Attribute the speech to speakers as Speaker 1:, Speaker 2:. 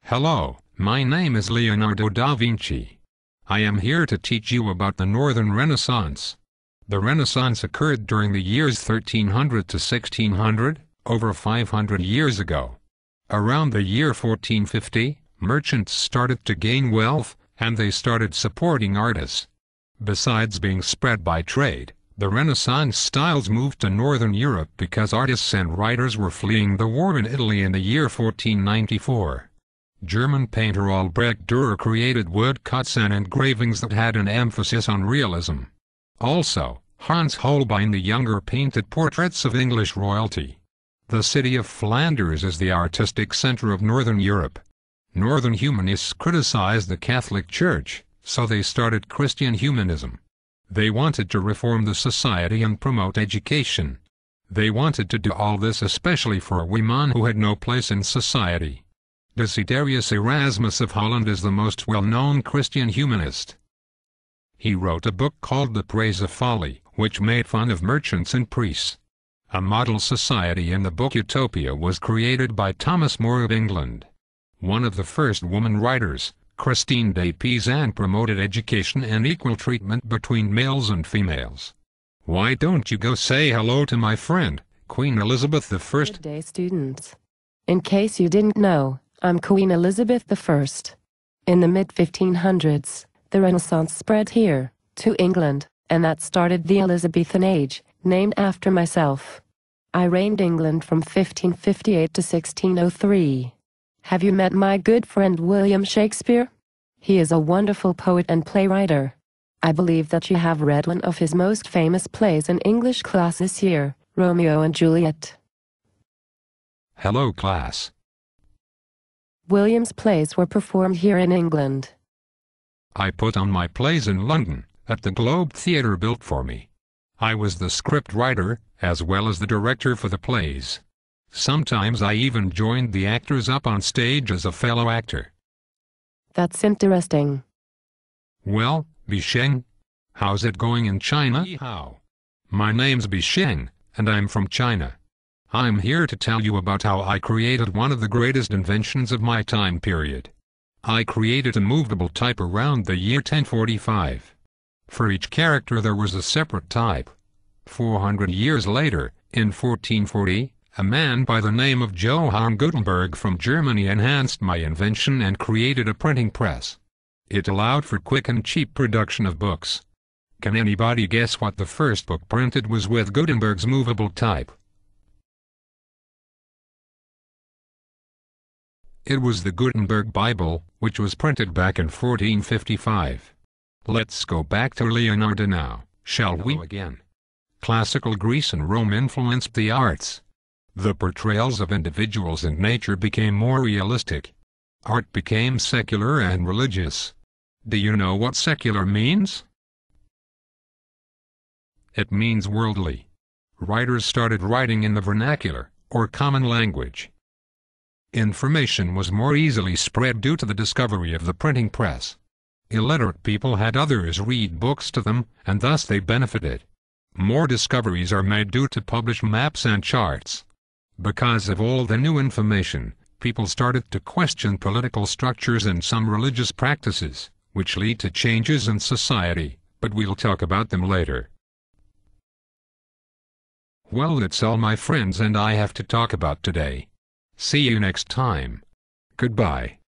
Speaker 1: Hello, my name is Leonardo da Vinci. I am here to teach you about the Northern Renaissance. The Renaissance occurred during the years 1300 to 1600, over 500 years ago. Around the year 1450, merchants started to gain wealth, and they started supporting artists. Besides being spread by trade, the Renaissance styles moved to Northern Europe because artists and writers were fleeing the war in Italy in the year 1494. German painter Albrecht Dürer created woodcuts and engravings that had an emphasis on realism. Also, Hans Holbein the Younger painted portraits of English royalty. The city of Flanders is the artistic center of Northern Europe. Northern humanists criticized the Catholic Church, so they started Christian humanism. They wanted to reform the society and promote education. They wanted to do all this especially for women who had no place in society. Desiderius Erasmus of Holland is the most well-known Christian humanist. He wrote a book called The Praise of Folly, which made fun of merchants and priests. A model society in the book Utopia was created by Thomas More of England. One of the first woman writers, Christine de Pizan, promoted education and equal treatment between males and females. Why don't you go say hello to my friend, Queen Elizabeth I?
Speaker 2: Good day, students. In case you didn't know, I'm Queen Elizabeth I. In the mid-1500s, the Renaissance spread here, to England, and that started the Elizabethan Age, named after myself. I reigned England from 1558 to 1603. Have you met my good friend William Shakespeare? He is a wonderful poet and playwright. I believe that you have read one of his most famous plays in English class this year, Romeo and Juliet.
Speaker 1: Hello, class.
Speaker 2: William's plays were performed here in England.
Speaker 1: I put on my plays in London, at the Globe Theatre built for me. I was the script writer, as well as the director for the plays. Sometimes I even joined the actors up on stage as a fellow actor.
Speaker 2: That's interesting.
Speaker 1: Well, Bisheng, how's it going in China? How? My name's Bisheng, and I'm from China. I'm here to tell you about how I created one of the greatest inventions of my time period. I created a movable type around the year 1045. For each character there was a separate type. 400 years later, in 1440, a man by the name of Johann Gutenberg from Germany enhanced my invention and created a printing press. It allowed for quick and cheap production of books. Can anybody guess what the first book printed was with Gutenberg's movable type? It was the Gutenberg Bible, which was printed back in 1455. Let's go back to Leonardo now, shall we? Again. Classical Greece and Rome influenced the arts. The portrayals of individuals and nature became more realistic. Art became secular and religious. Do you know what secular means? It means worldly. Writers started writing in the vernacular, or common language. Information was more easily spread due to the discovery of the printing press. Illiterate people had others read books to them, and thus they benefited. More discoveries are made due to published maps and charts. Because of all the new information, people started to question political structures and some religious practices, which lead to changes in society, but we'll talk about them later. Well, that's all my friends and I have to talk about today. See you next time. Goodbye.